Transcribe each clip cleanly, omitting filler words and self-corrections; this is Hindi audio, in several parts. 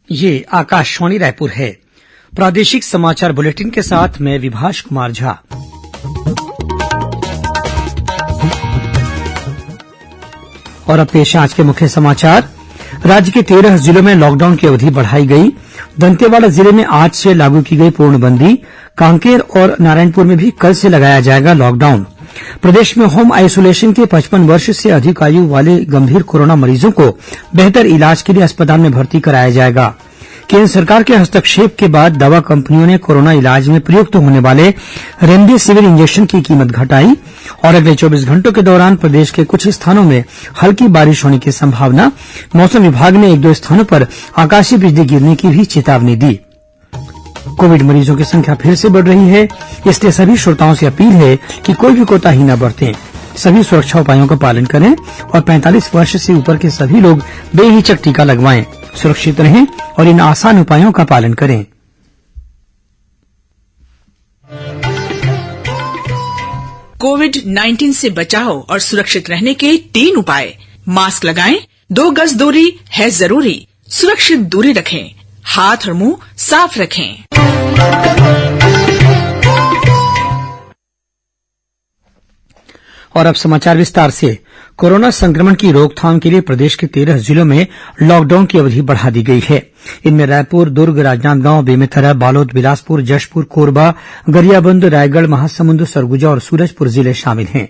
ये आकाशवाणी रायपुर है। प्रादेशिक समाचार बुलेटिन के साथ मैं विभाष कुमार झा। और अब पेश है आज के मुख्य समाचार। राज्य के 13 जिलों में लॉकडाउन की अवधि बढ़ाई गई। दंतेवाड़ा जिले में आज से लागू की गई पूर्णबंदी। कांकेर और नारायणपुर में भी कल से लगाया जाएगा लॉकडाउन। प्रदेश में होम आइसोलेशन के 55 वर्ष से अधिक आयु वाले गंभीर कोरोना मरीजों को बेहतर इलाज के लिए अस्पताल में भर्ती कराया जाएगा। केंद्र सरकार के हस्तक्षेप के बाद दवा कंपनियों ने कोरोना इलाज में प्रयुक्त होने वाले रेमडेसिविर इंजेक्शन की कीमत घटाई। और अगले 24 घंटों के दौरान प्रदेश के कुछ स्थानों में हल्की बारिश होने की संभावना। मौसम विभाग ने 1-2 स्थानों पर आकाशीय बिजली गिरने की भी चेतावनी दी। कोविड मरीजों की संख्या फिर से बढ़ रही है, इसलिए सभी श्रोताओं से अपील है कि कोई भी कोताही न बरतें। सभी सुरक्षा उपायों का पालन करें और 45 वर्ष से ऊपर के सभी लोग बेहिचक टीका लगवाएं। सुरक्षित रहें और इन आसान उपायों का पालन करें। कोविड-19 से बचाव और सुरक्षित रहने के 3 उपाय। मास्क लगाएं, 2 गज दूरी है जरूरी, सुरक्षित दूरी रखें, हाथ और मुंह साफ रखें। और अब समाचार विस्तार से। कोरोना संक्रमण की रोकथाम के लिए प्रदेश के 13 जिलों में लॉकडाउन की अवधि बढ़ा दी गई है। इनमें रायपुर, दुर्ग, राजनांदगांव, बेमेतरा, बालोद, बिलासपुर, जशपुर, कोरबा, गरियाबंद, रायगढ़, महासमुंद, सरगुजा और सूरजपुर जिले शामिल हैं।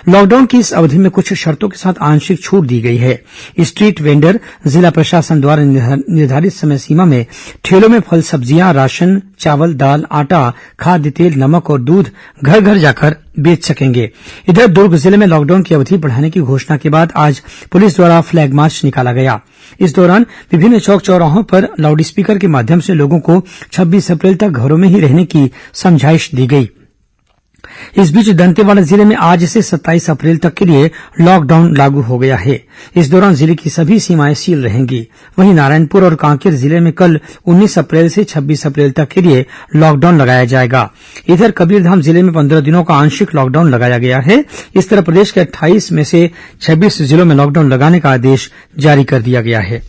लॉकडाउन की इस अवधि में कुछ शर्तों के साथ आंशिक छूट दी गई है। स्ट्रीट वेंडर जिला प्रशासन द्वारा निर्धारित समय सीमा में ठेलों में फल, सब्जियां, राशन, चावल, दाल, आटा, खाद्य तेल, नमक और दूध घर घर जाकर बेच सकेंगे। इधर दुर्ग जिले में लॉकडाउन की अवधि बढ़ाने की घोषणा के बाद आज पुलिस द्वारा फ्लैग मार्च निकाला गया। इस दौरान विभिन्न चौक चौराहों पर लाउड स्पीकर के माध्यम से लोगों को 26 अप्रैल तक घरों में ही रहने की समझाइश दी गई। इस बीच दंतेवाड़ा जिले में आज से 27 अप्रैल तक के लिए लॉकडाउन लागू हो गया है। इस दौरान जिले की सभी सीमाएं सील रहेंगी। वहीं नारायणपुर और कांकेर जिले में कल 19 अप्रैल से 26 अप्रैल तक के लिए लॉकडाउन लगाया जाएगा। इधर कबीरधाम जिले में 15 दिनों का आंशिक लॉकडाउन लगाया गया है। इस तरह प्रदेश के 28 में से 26 जिलों में लॉकडाउन लगाने का आदेश जारी कर दिया गया है।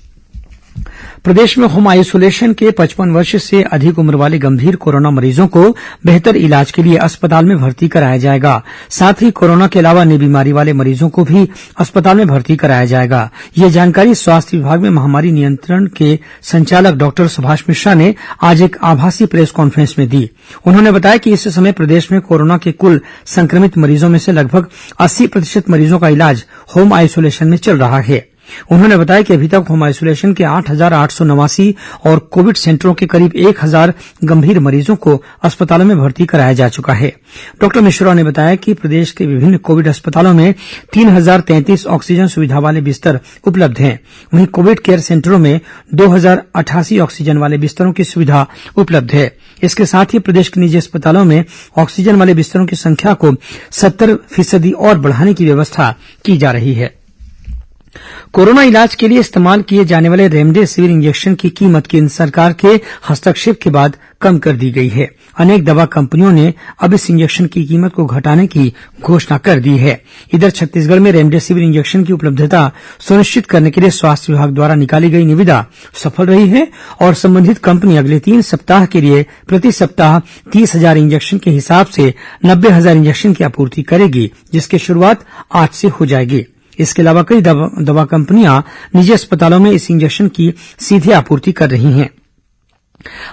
प्रदेश में होम आइसोलेशन के 55 वर्ष से अधिक उम्र वाले गंभीर कोरोना मरीजों को बेहतर इलाज के लिए अस्पताल में भर्ती कराया जाएगा। साथ ही कोरोना के अलावा अन्य बीमारी वाले मरीजों को भी अस्पताल में भर्ती कराया जाएगा। यह जानकारी स्वास्थ्य विभाग में महामारी नियंत्रण के संचालक डॉक्टर सुभाष मिश्रा ने आज एक आभासी प्रेस कॉन्फ्रेंस में दी। उन्होंने बताया कि इस समय प्रदेश में कोरोना के कुल संक्रमित मरीजों में से लगभग 80% मरीजों का इलाज होम आइसोलेशन में चल रहा है। उन्होंने बताया कि अभी तक होम आइसोलेशन के 8,889 और कोविड सेंटरों के करीब 1,000 गंभीर मरीजों को अस्पतालों में भर्ती कराया जा चुका है। डॉक्टर मिश्रा ने बताया कि प्रदेश के विभिन्न कोविड अस्पतालों में 3,033 ऑक्सीजन सुविधा वाले बिस्तर उपलब्ध हैं। वहीं कोविड केयर सेंटरों में 2,088 ऑक्सीजन वाले बिस्तरों की सुविधा उपलब्ध है। इसके साथ ही प्रदेश के निजी अस्पतालों में ऑक्सीजन वाले बिस्तरों की संख्या को 70% और बढ़ाने की व्यवस्था की जा रही है। कोरोना इलाज के लिए इस्तेमाल किए जाने वाले रेमडेसिविर इंजेक्शन की कीमत केंद्र सरकार के हस्तक्षेप के बाद कम कर दी गई है। अनेक दवा कंपनियों ने अब इस इंजेक्शन की कीमत को घटाने की घोषणा कर दी है। इधर छत्तीसगढ़ में रेमडेसिविर इंजेक्शन की उपलब्धता सुनिश्चित करने के लिए स्वास्थ्य विभाग द्वारा निकाली गई निविदा सफल रही है और संबंधित कंपनी अगले 3 सप्ताह के लिए प्रति सप्ताह 30,000 इंजेक्शन के हिसाब से 90,000 इंजेक्शन की आपूर्ति करेगी, जिसकी शुरुआत आज से हो जाएगी। इसके अलावा कई दवा कंपनियां निजी अस्पतालों में इस इंजेक्शन की सीधे आपूर्ति कर रही हैं।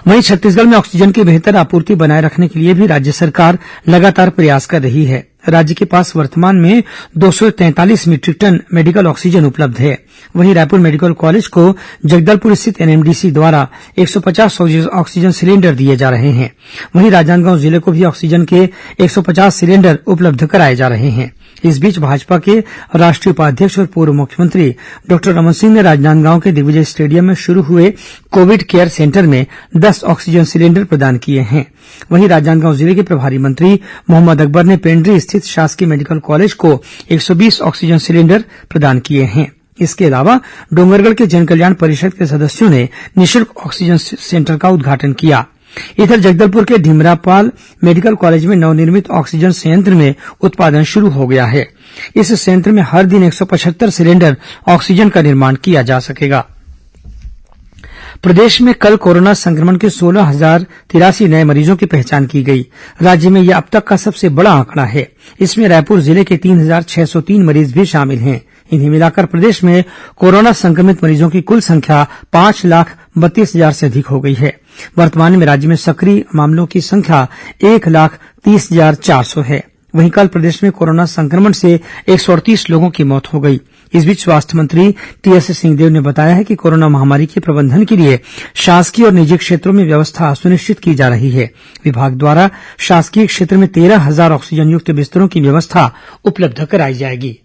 वहीं छत्तीसगढ़ में ऑक्सीजन की बेहतर आपूर्ति बनाए रखने के लिए भी राज्य सरकार लगातार प्रयास कर रही है। राज्य के पास वर्तमान में 243 मीट्रिक टन मेडिकल ऑक्सीजन उपलब्ध है। वहीं रायपुर मेडिकल कॉलेज को जगदलपुर स्थित एनएमडीसी द्वारा 150 ऑक्सीजन सिलेंडर दिए जा रहे हैं। वहीं राजनांदगांव जिले को भी ऑक्सीजन के 150 सिलेंडर उपलब्ध कराए जा रहे हैं। इस बीच भाजपा के राष्ट्रीय उपाध्यक्ष और पूर्व मुख्यमंत्री डॉक्टर रमन सिंह ने राजनांदगांव के दिग्विजय स्टेडियम में शुरू हुए कोविड केयर सेंटर में 10 ऑक्सीजन सिलेंडर प्रदान किए हैं। वहीं राजनांदगांव जिले के प्रभारी मंत्री मोहम्मद अकबर ने पेंड्री स्थित शासकीय मेडिकल कॉलेज को 120 ऑक्सीजन सिलेंडर प्रदान किए हैं। इसके अलावा डोंगरगढ़ के जनकल्याण परिषद के सदस्यों ने निःशुल्क ऑक्सीजन सेंटर का उद्घाटन किया। इधर जगदलपुर के ढिमरापाल मेडिकल कॉलेज में नवनिर्मित ऑक्सीजन संयंत्र में उत्पादन शुरू हो गया है। इस संयंत्र में हर दिन 175 सिलेंडर ऑक्सीजन का निर्माण किया जा सकेगा। प्रदेश में कल कोरोना संक्रमण के 16,083 नए मरीजों की पहचान की गई। राज्य में यह अब तक का सबसे बड़ा आंकड़ा है। इसमें रायपुर जिले के 3,603 मरीज भी शामिल हैं। इन्हें मिलाकर प्रदेश में कोरोना संक्रमित मरीजों की कुल संख्या 5,32,000 से अधिक हो गई है। वर्तमान में राज्य में सक्रिय मामलों की संख्या 1,30,400 है। वहीं कल प्रदेश में कोरोना संक्रमण से 138 लोगों की मौत हो गई। इस बीच स्वास्थ्य मंत्री टीएस सिंहदेव ने बताया है कि कोरोना महामारी के प्रबंधन के लिए शासकीय और निजी क्षेत्रों में व्यवस्था सुनिश्चित की जा रही है। विभाग द्वारा शासकीय क्षेत्र में 13,000 ऑक्सीजन युक्त बिस्तरों की व्यवस्था उपलब्ध कराई जाएगी।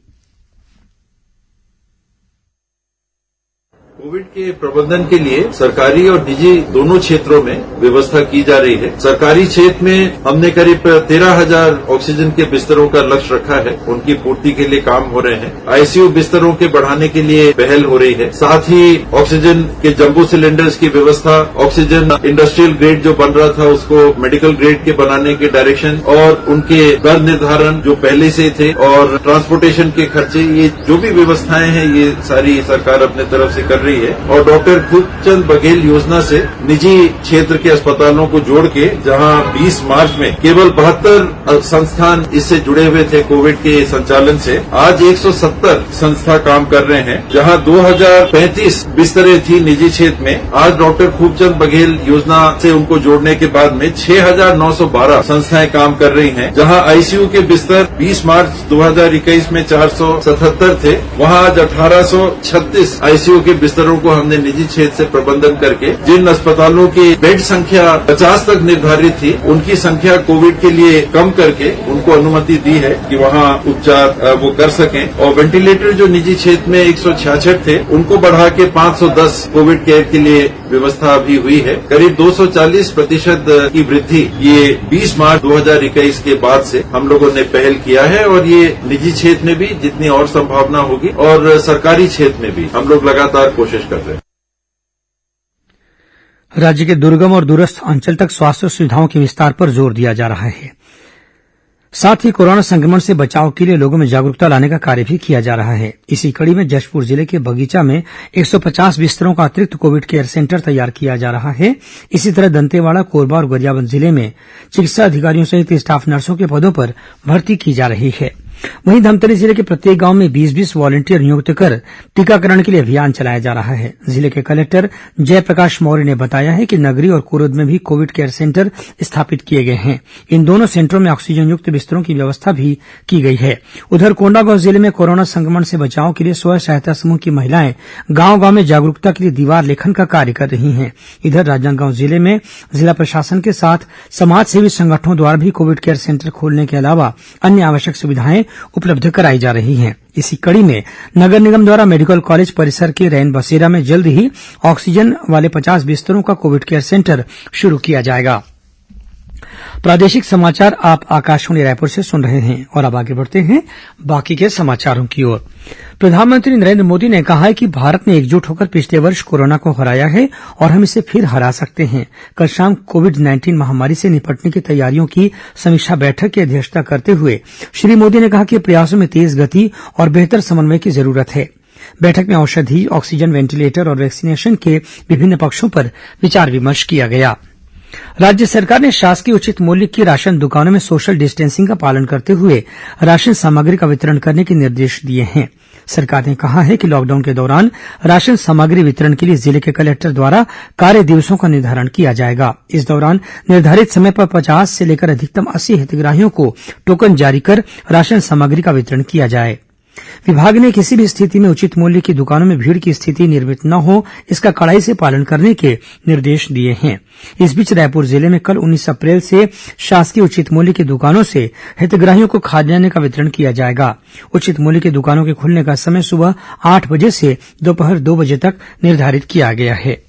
कोविड के प्रबंधन के लिए सरकारी और निजी दोनों क्षेत्रों में व्यवस्था की जा रही है। सरकारी क्षेत्र में हमने करीब 13,000 ऑक्सीजन के बिस्तरों का लक्ष्य रखा है। उनकी पूर्ति के लिए काम हो रहे हैं। आईसीयू बिस्तरों के बढ़ाने के लिए पहल हो रही है। साथ ही ऑक्सीजन के जंबो सिलेंडर्स की व्यवस्था, ऑक्सीजन इंडस्ट्रियल ग्रेड जो बन रहा था उसको मेडिकल ग्रेड के बनाने के डायरेक्शन और उनके दर निर्धारण जो पहले से थे और ट्रांसपोर्टेशन के खर्चे, ये जो भी व्यवस्थाएं हैं ये सारी सरकार अपने तरफ से कर रही है। और डॉक्टर खूबचंद बघेल योजना से निजी क्षेत्र के अस्पतालों को जोड़ के जहां 20 मार्च में केवल 72 संस्थान इससे जुड़े हुए थे कोविड के संचालन से, आज 170 संस्था काम कर रहे हैं। जहां 2,035 बिस्तरें थी निजी क्षेत्र में, आज डॉक्टर खूबचंद बघेल योजना से उनको जोड़ने के बाद में 6,912 संस्थाएं काम कर रही हैं। जहां आईसीयू के बिस्तर 20 मार्च 2021 में 477 थे, वहां आज 1,836 आईसीयू के बिस्तरों को हमने निजी क्षेत्र से प्रबंधन करके जिन अस्पतालों की बेड संख्या 50 तक निर्धारित थी, उनकी संख्या कोविड के लिए कम करके उनको अनुमति दी है कि वहां उपचार वो कर सकें। और वेंटिलेटर जो निजी क्षेत्र में 166 थे, उनको बढ़ा के 510 कोविड केयर के लिए व्यवस्था भी हुई है। करीब 240% की वृद्धि ये 20 मार्च 2021 के बाद से हम लोगों ने पहल किया है और ये निजी क्षेत्र में भी जितनी और संभावना होगी और सरकारी क्षेत्र में भी हम लोग लगातार कोशिश कर रहे हैं। राज्य के दुर्गम और दूरस्थ अंचल तक स्वास्थ्य सुविधाओं के विस्तार पर जोर दिया जा रहा है। साथ ही कोरोना संक्रमण से बचाव के लिए लोगों में जागरूकता लाने का कार्य भी किया जा रहा है। इसी कड़ी में जशपुर जिले के बगीचा में 150 बिस्तरों का अतिरिक्त कोविड केयर सेंटर तैयार किया जा रहा है। इसी तरह दंतेवाड़ा, कोरबा और गरियाबंद जिले में चिकित्सा अधिकारियों सहित स्टाफ नर्सों के पदों पर भर्ती की जा रही है। वहीं धमतरी जिले के प्रत्येक गांव में 20-20 वॉलंटियर नियुक्त कर टीकाकरण के लिए अभियान चलाया जा रहा है। जिले के कलेक्टर जयप्रकाश मौर्य ने बताया है कि नगरी और कुरुद में भी कोविड केयर सेंटर स्थापित किए गए हैं। इन दोनों सेंटरों में ऑक्सीजन युक्त बिस्तरों की व्यवस्था भी की गई है। उधर कोंडागांव जिले में कोरोना संक्रमण से बचाव के लिए स्व सहायता समूह की महिलाएं गांव गांव में जागरूकता के लिए दीवार लेखन का कार्य कर रही हैं। इधर राजनांदगांव जिले में जिला प्रशासन के साथ समाज सेवी संगठनों द्वारा भी कोविड केयर सेंटर खोलने के अलावा अन्य आवश्यक सुविधाएं उपलब्ध कराई जा रही हैं। इसी कड़ी में नगर निगम द्वारा मेडिकल कॉलेज परिसर के रैन बसेरा में जल्द ही ऑक्सीजन वाले 50 बिस्तरों का कोविड केयर सेंटर शुरू किया जाएगा। प्रादेशिक समाचार आप आकाशवाणी रायपुर से सुन रहे हैं और अब आगे बढ़ते हैं बाकी के समाचारों की ओर। प्रधानमंत्री नरेंद्र मोदी ने कहा है कि भारत ने एकजुट होकर पिछले वर्ष कोरोना को हराया है और हम इसे फिर हरा सकते हैं। कल शाम कोविड-19 महामारी से निपटने की तैयारियों की समीक्षा बैठक की अध्यक्षता करते हुए श्री मोदी ने कहा कि प्रयासों में तेज गति और बेहतर समन्वय की जरूरत है। बैठक में औषधि, ऑक्सीजन, वेंटिलेटर और वैक्सीनेशन के विभिन्न पक्षों पर विचार विमर्श किया गया। राज्य सरकार ने शासकीय उचित मूल्य की राशन दुकानों में सोशल डिस्टेंसिंग का पालन करते हुए राशन सामग्री का वितरण करने के निर्देश दिए हैं। सरकार ने कहा है कि लॉकडाउन के दौरान राशन सामग्री वितरण के लिए जिले के कलेक्टर द्वारा कार्य दिवसों का निर्धारण किया जाएगा। इस दौरान निर्धारित समय पर 50 से लेकर अधिकतम 80 हितग्राहियों को टोकन जारी कर राशन सामग्री का वितरण किया जाए। विभाग ने किसी भी स्थिति में उचित मूल्य की दुकानों में भीड़ की स्थिति निर्मित न हो, इसका कड़ाई से पालन करने के निर्देश दिए हैं। इस बीच रायपुर जिले में कल 19 अप्रैल से शासकीय उचित मूल्य की दुकानों से हितग्राहियों को खाद्यान्न का वितरण किया जाएगा। उचित मूल्य की दुकानों के खुलने का समय सुबह 8 बजे से दोपहर 2 बजे तक निर्धारित किया गया है।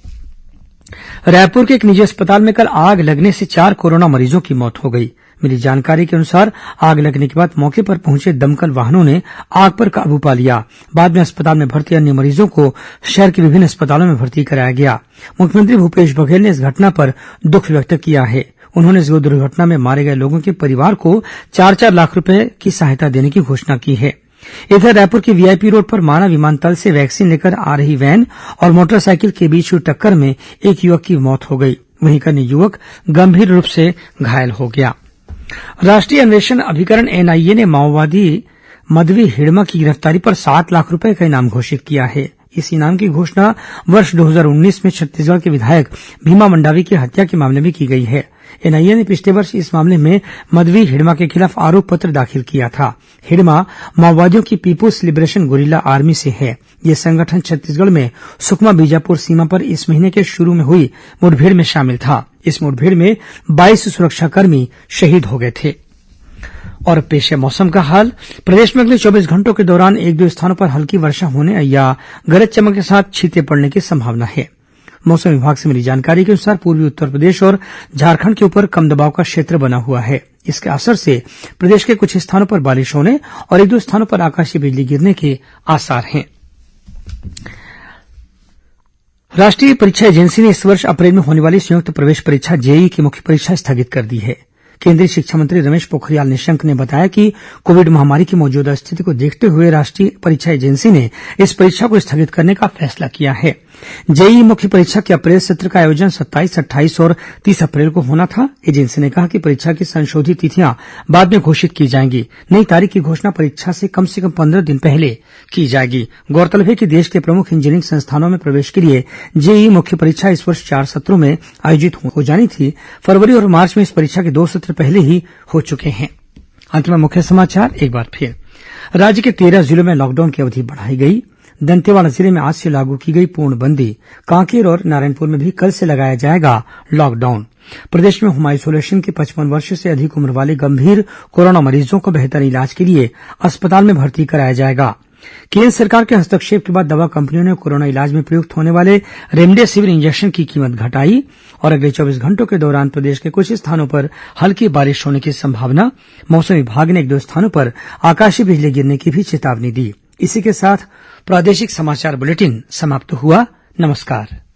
रायपुर के एक निजी अस्पताल में कल आग लगने से 4 कोरोना मरीजों की मौत हो गई। मिली जानकारी के अनुसार आग लगने के बाद मौके पर पहुंचे दमकल वाहनों ने आग पर काबू पा लिया। बाद में अस्पताल में भर्ती अन्य मरीजों को शहर के विभिन्न अस्पतालों में भर्ती कराया गया। मुख्यमंत्री भूपेश बघेल ने इस घटना पर दुख व्यक्त किया है। उन्होंने इस दुर्घटना में मारे गए लोगों के परिवार को 4-4 लाख रुपए की सहायता देने की घोषणा की है। इधर रायपुर के वीआईपी रोड पर माना विमानतल से वैक्सीन लेकर आ रही वैन और मोटरसाइकिल के बीच हुई टक्कर में एक युवक की मौत हो गई, वहीं एक अन्य युवक गंभीर रूप से घायल हो गया। राष्ट्रीय अन्वेषण अभिकरण एनआईए ने माओवादी मदवी हिड़मा की गिरफ्तारी पर 7 लाख रुपए का इनाम घोषित किया है। इस इनाम की घोषणा वर्ष 2019 में छत्तीसगढ़ के विधायक भीमा मंडावी की हत्या के मामले में की गई है। एनआईए ने पिछले वर्ष इस मामले में मदवी हिड़मा के खिलाफ आरोप पत्र दाखिल किया था। हिड़मा माओवादियों की पीपुल्स लिबरेशन गुरिल्ला आर्मी से है। यह संगठन छत्तीसगढ़ में सुकमा बीजापुर सीमा पर इस महीने के शुरू में हुई मुठभेड़ में शामिल था। इस मुठभेड़ में 22 सुरक्षाकर्मी शहीद हो गए थे। और पेश है मौसम का हाल। प्रदेश में अगले 24 घंटों के दौरान 1-2 स्थानों पर हल्की वर्षा होने या गरज चमक के साथ छींटे पड़ने की संभावना है। मौसम विभाग से मिली जानकारी के अनुसार पूर्वी उत्तर प्रदेश और झारखंड के ऊपर कम दबाव का क्षेत्र बना हुआ है। इसके असर से प्रदेश के कुछ स्थानों पर बारिश होने और 1-2 स्थानों पर आकाशीय बिजली गिरने के आसार हैं। राष्ट्रीय परीक्षा एजेंसी ने इस वर्ष अप्रैल में होने वाली संयुक्त प्रवेश परीक्षा जेईई की मुख्य परीक्षा स्थगित कर दी है। केंद्रीय शिक्षा मंत्री रमेश पोखरियाल निशंक ने बताया कि कोविड महामारी की मौजूदा स्थिति को देखते हुए राष्ट्रीय परीक्षा एजेंसी ने इस परीक्षा को स्थगित करने का फैसला किया है। जेईई मुख्य परीक्षा के अप्रैल सत्र का आयोजन 27, 28 और 30 अप्रैल को होना था। एजेंसी ने कहा कि परीक्षा की संशोधित तिथियां बाद में घोषित की जाएंगी। नई तारीख की घोषणा परीक्षा से कम 15 दिन पहले की जाएगी। गौरतलब है कि देश के प्रमुख इंजीनियरिंग संस्थानों में प्रवेश के लिए जेईई मुख्य परीक्षा इस वर्ष 4 सत्रों में आयोजित हो जानी थी। फरवरी और मार्च में इस परीक्षा के 2 सत्र पहले ही हो चुके हैं। अंत में मुख्य समाचार एक बार फिर। राज्य के 13 जिलों में लॉकडाउन की अवधि बढ़ाई गई। दंतेवाड़ा जिले में आज से लागू की गई पूर्णबंदी। कांकेर और नारायणपुर में भी कल से लगाया जाएगा लॉकडाउन। प्रदेश में होम आइसोलेशन के 55 वर्ष से अधिक उम्र वाले गंभीर कोरोना मरीजों को बेहतर इलाज के लिए अस्पताल में भर्ती कराया जाएगा। केंद्र सरकार के हस्तक्षेप के बाद दवा कंपनियों ने कोरोना इलाज में प्रयुक्त होने वाले रेमडेसिविर इंजेक्शन की कीमत घटाई। और अगले 24 घंटों के दौरान प्रदेश के कुछ स्थानों पर हल्की बारिश होने की संभावना। मौसम विभाग ने 1-2 स्थानों पर आकाशीय बिजली गिरने की भी चेतावनी दी। इसी के साथ प्रादेशिक समाचार बुलेटिन समाप्त हुआ। नमस्कार।